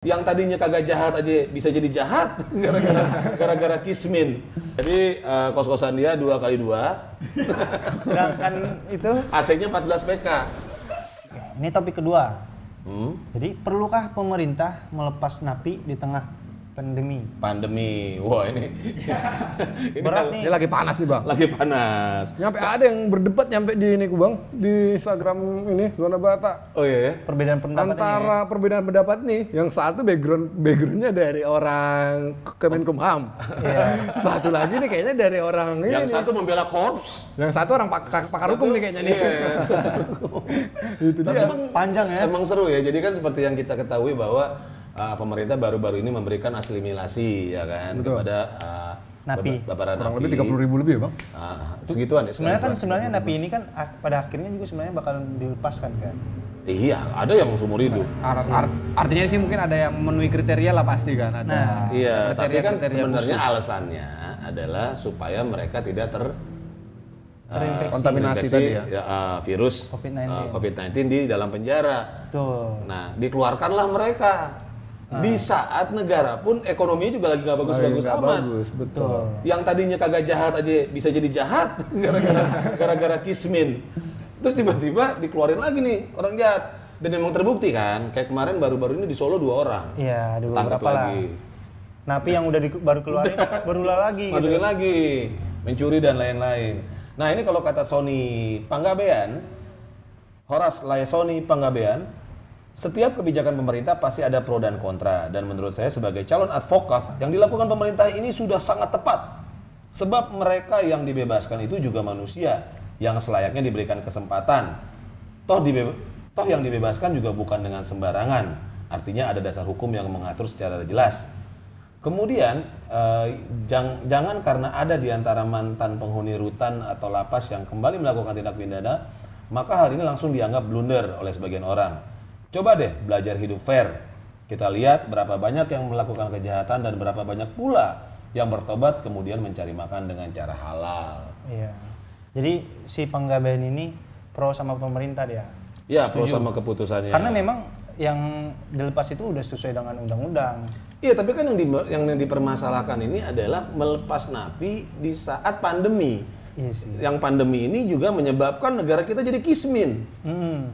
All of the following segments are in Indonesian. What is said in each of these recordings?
Yang tadinya kagak jahat aja bisa jadi jahat gara-gara kismin. Jadi kos-kosan dia 2x2. Sedangkan itu AC-nya 14 PK. ini topik kedua. Jadi perlukah pemerintah melepas napi di tengah pandemi? Wah ini Berat nih. Ini lagi panas nih bang. Lagi panas. Nyampe ada yang berdebat nyampe di ini bang, di Instagram ini Zona Bata. Oh iya ya? Perbedaan pendapat Antara perbedaan pendapat nih, yang satu backgroundnya dari orang Kemenkumham, satu lagi nih kayaknya dari orang ini. Yang satu membela korps. Yang satu orang pakar hukum nih kayaknya nih. Iya. Itu Tapi dia. emang panjang ya. Emang seru ya. Jadi kan seperti yang kita ketahui bahwa pemerintah baru-baru ini memberikan asimilasi ya kan kepada napi. Babara Kurang napi. lebih 30.000 lebih ya bang? Segituan ya. Sebenarnya napi ini kan pada akhirnya juga sebenarnya bakal dilepaskan kan. Iya, ada yang seumur hidup. Artinya sih mungkin ada yang memenuhi kriteria lah pasti kan ada. Nah, Iya, tapi kan kriteria sebenarnya khusus. alasannya adalah supaya mereka tidak Terinfeksi. Kontaminasi tadi ya? Virus COVID-19. COVID-19 di dalam penjara. Tuh. Nah, dikeluarkanlah mereka. Di saat negara pun ekonominya juga lagi nggak bagus-bagus Nggak amat. bagus, betul. Yang tadinya kagak jahat aja bisa jadi jahat gara-gara kismin. Terus tiba-tiba dikeluarin lagi nih orang jahat. Dan memang terbukti kan, kayak kemarin baru-baru ini di Solo 2 orang. Iya, ada Tangkap beberapa lah. lagi. Napi yang udah baru keluarin berulah lagi gitu. Masukin lagi, mencuri dan lain-lain. Nah ini kalau kata Sony Panggabean, Horas Laesoni Panggabean, setiap kebijakan pemerintah pasti ada pro dan kontra. Dan menurut saya sebagai calon advokat, yang dilakukan pemerintah ini sudah sangat tepat. Sebab mereka yang dibebaskan itu juga manusia, yang selayaknya diberikan kesempatan. Toh yang dibebaskan juga bukan dengan sembarangan. Artinya ada dasar hukum yang mengatur secara jelas. Kemudian jangan karena ada di antara mantan penghuni rutan atau lapas yang kembali melakukan tindak pidana, maka hal ini langsung dianggap blunder oleh sebagian orang. Coba deh belajar hidup fair. Kita lihat berapa banyak yang melakukan kejahatan dan berapa banyak pula yang bertobat kemudian mencari makan dengan cara halal. Iya. Jadi si Panggabean ini pro sama pemerintah dia. Ya, pro sama keputusannya. Karena memang yang dilepas itu udah sesuai dengan undang-undang. Iya, tapi kan yang dipermasalahkan ini adalah melepas napi di saat pandemi. Iya sih. Yang pandemi ini juga menyebabkan negara kita jadi kismin.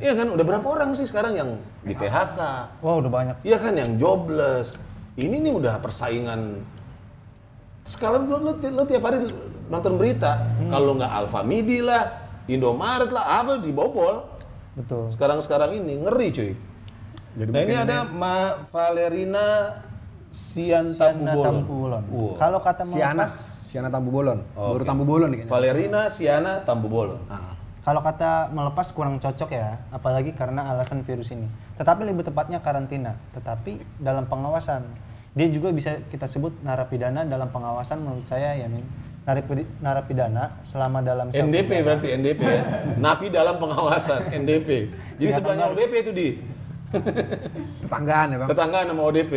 Iya kan, udah berapa orang sih sekarang yang di PHK? Wah, udah banyak. Iya kan, yang jobless. Ini nih udah persaingan. Sekarang lu tiap hari nonton berita, kalau nggak Alfamidi lah, Indomaret lah, apa dibobol. Betul. Sekarang ini ngeri cuy. Jadi Nah ini ada Valerina Siantampulon. Kalau kata Siana Tambu Bolon. Baru Tambu Bolon nih kayaknya. Valerina Siana Tambubolon. Kalau kata melepas kurang cocok ya, apalagi karena alasan virus ini. Tetapi lebih tepatnya karantina. Tetapi dalam pengawasan, dia juga bisa kita sebut narapidana dalam pengawasan menurut saya ya nih. Narapidana selama dalam NDP berarti NDP ya. Napi dalam pengawasan NDP. Jadi sebelahnya ODP itu di Tetanggaan ya bang. tetanggaan sama ODP.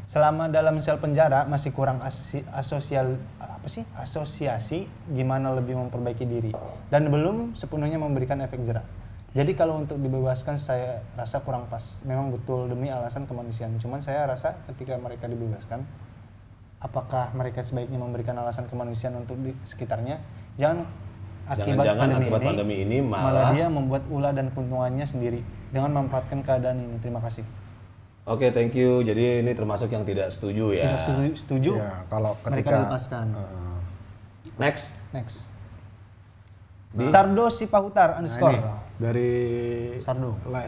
selama dalam sel penjara masih kurang asosiasi gimana lebih memperbaiki diri dan belum sepenuhnya memberikan efek jerak. Jadi kalau untuk dibebaskan saya rasa kurang pas. Memang betul demi alasan kemanusiaan. Cuman saya rasa ketika mereka dibebaskan, apakah mereka sebaiknya memberikan alasan kemanusiaan untuk di sekitarnya? Jangan akibat pandemi ini malah dia membuat ulah dan keuntungannya sendiri dengan memanfaatkan keadaan ini. Terima kasih. Oke, thank you. Jadi ini termasuk yang tidak setuju ya. Tidak setuju. Ya, kalau Mereka ketika dilepaskan. Next. Sardo Sipahutar _ dari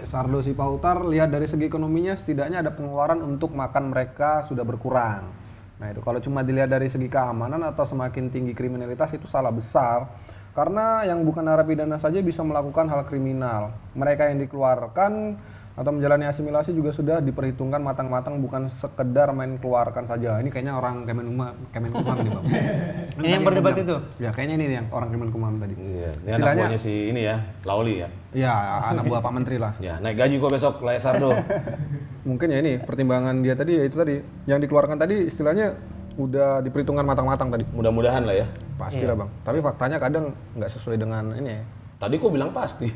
Sardo Sipahutar, lihat dari segi ekonominya setidaknya ada pengeluaran untuk makan mereka sudah berkurang. Nah itu kalau cuma dilihat dari segi keamanan atau semakin tinggi kriminalitas itu salah besar. Karena yang bukan narapidana saja bisa melakukan hal kriminal. Mereka yang dikeluarkan atau menjalani asimilasi juga sudah diperhitungkan matang-matang, bukan sekedar main keluarkan saja. Ini kayaknya orang Kemenkumham nih bang. Ini yang berdebat itu? Ya kayaknya ini yang orang Kemenkumham tadi. Iya, ini anak buahnya si ini ya, Lauli ya. Ya anak buah Pak Menteri lah. Ya, naik gaji gua besok, Laya Sardo. Mungkin ya ini pertimbangan dia tadi, ya itu tadi yang dikeluarkan tadi istilahnya udah diperhitungkan matang-matang tadi. Mudah-mudahan lah ya. Pastilah bang. Tapi faktanya kadang nggak sesuai dengan ini ya. Tadi gua bilang pasti.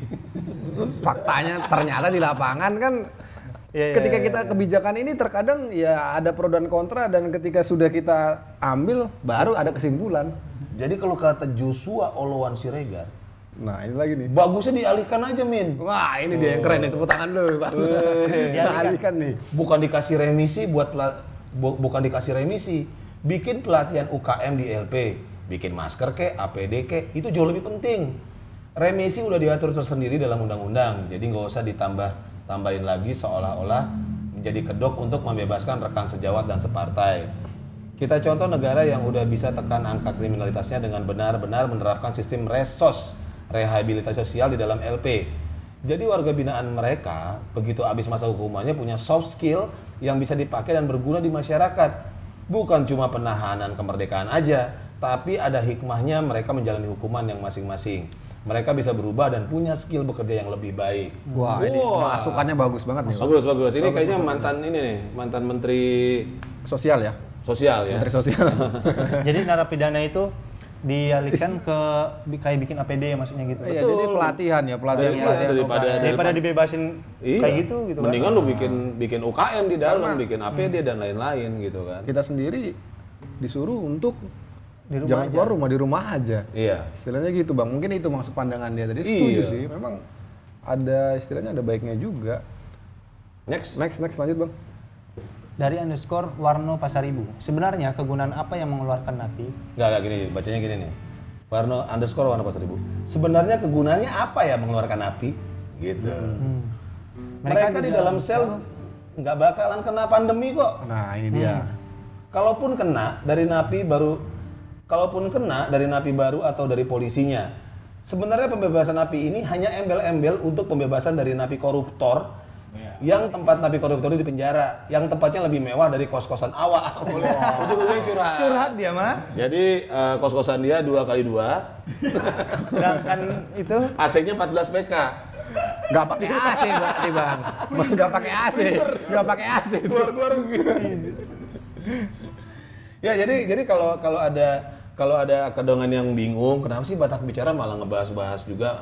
Faktanya ternyata di lapangan kan ketika kita kebijakan ini terkadang ya ada pro dan kontra, dan ketika sudah kita ambil baru ada kesimpulan. Jadi kalau kata Joshua Olowan Siregar, Nah, ini lagi nih. bagusnya dialihkan aja, Min. Wah, ini dia yang keren nih, tepuk tangan dulu, Bang. Dialihkan nih. Bukan dikasih remisi bukan dikasih remisi, bikin pelatihan UKM di LP, bikin masker ke, APD ke, itu jauh lebih penting. Remisi udah diatur tersendiri dalam undang-undang, jadi nggak usah tambahin lagi seolah-olah menjadi kedok untuk membebaskan rekan sejawat dan separtai. Kita contoh negara yang udah bisa tekan angka kriminalitasnya dengan benar-benar menerapkan sistem resos, rehabilitasi sosial di dalam LP. Jadi warga binaan mereka begitu habis masa hukumannya punya soft skill yang bisa dipakai dan berguna di masyarakat. Bukan cuma penahanan kemerdekaan aja, tapi ada hikmahnya mereka menjalani hukuman yang masing-masing. Mereka bisa berubah dan punya skill bekerja yang lebih baik. Wah, ini masukannya bagus banget nih. Bagus. Ini kayaknya mantan menteri Sosial ya? sosial ya. Menteri sosial. Jadi narapidana itu dialihkan ke kayak bikin APD ya maksudnya gitu. Iya, jadi pelatihan ya, pelatihan Daripada dibebasin kayak gitu kan. Mendingan lu bikin UKM di dalam, bikin APD dan lain-lain gitu kan. Kita sendiri disuruh untuk Di rumah jangan aja. keluar rumah, di rumah aja. Iya. Istilahnya gitu, Bang. Mungkin itu maksud pandangan dia tadi. Setuju Iya. sih. Memang ada istilahnya, ada baiknya juga. Next. Next lanjut, Bang. Dari _Warno Pasaribu. Sebenarnya kegunaan apa yang mengeluarkan napi? Enggak gini, bacanya gini nih. Warno Pasaribu. Sebenarnya kegunaannya apa ya mengeluarkan api? Gitu. Mereka di dalam sel nggak bakalan kena pandemi kok. Nah, ini dia. Kalaupun kena dari napi baru atau dari polisinya, sebenarnya pembebasan napi ini hanya embel-embel untuk pembebasan dari napi koruptor yang tempat napi koruptor di penjara, yang tempatnya lebih mewah dari kos-kosan awak. Ujung-ujungnya curhat. Curhat dia mah. Jadi kos-kosan dia 2x2, Sedangkan itu AC-nya 14 PK. Nggak pakai AC berarti, Bang. Nggak pakai AC. Nggak pakai AC. Keluar begini. Ya, jadi kalau ada kedongan yang bingung, kenapa sih Batak Bicara malah ngebahas-bahas juga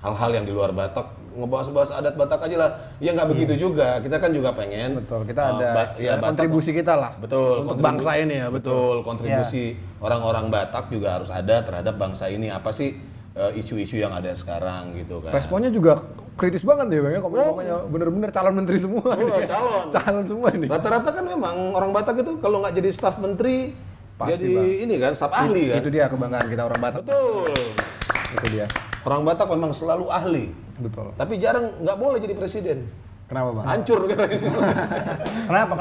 hal-hal yang di luar Batak, ngebahas-bahas adat Batak aja lah. Ya nggak begitu juga. Kita kan juga pengen. Betul, kita ada Batak- kontribusi kita lah. Betul, Untuk kontribusi- bangsa ini ya, betul. Kontribusi orang-orang Batak juga harus ada terhadap bangsa ini. Apa sih isu-isu yang ada sekarang gitu kan? Responnya juga kritis banget ya, Bang ya. Komen-komennya bener-bener calon menteri semua. Oh, calon. Calon semua ini. Rata-rata kan memang orang Batak itu kalau nggak jadi staf menteri, Pasti, jadi Bang. ini kan staf ahli kan? Itu dia kebanggaan kita orang Batak. Betul. Itu dia. Orang Batak memang selalu ahli, Betul. tapi jarang nggak boleh jadi presiden. Kenapa, Bang? Hancur kan? kenapa?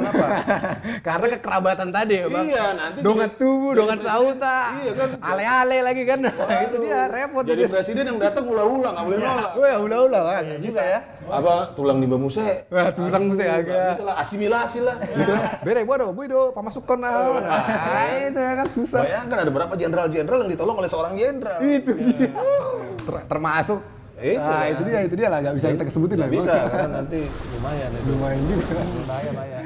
Karena kekerabatan tadi ya, Bang. Iya, nanti Dongat jadi- tubuh, jadi dongat presiden. sauta. Iya kan? Ale-ale lagi kan. Itu dia repot. Jadi presiden yang datang ulah-ulah nggak boleh nolak. Wah, udah kan. Juga ya. Apa tulang di muse? Wah, tulang muse Nggak agak. bisa lah, asimilasi lah. Bere bodo, pamasukkan nah. Itu ya kan susah. Bayangkan ada berapa jenderal-jenderal yang ditolong oleh seorang jenderal. Itu dia. Termasuk. Itu Nah, kan. itu dia lah, nggak bisa kita sebutin lah. Nggak bisa, karena nanti lumayan itu. Lumayan juga. Bahaya.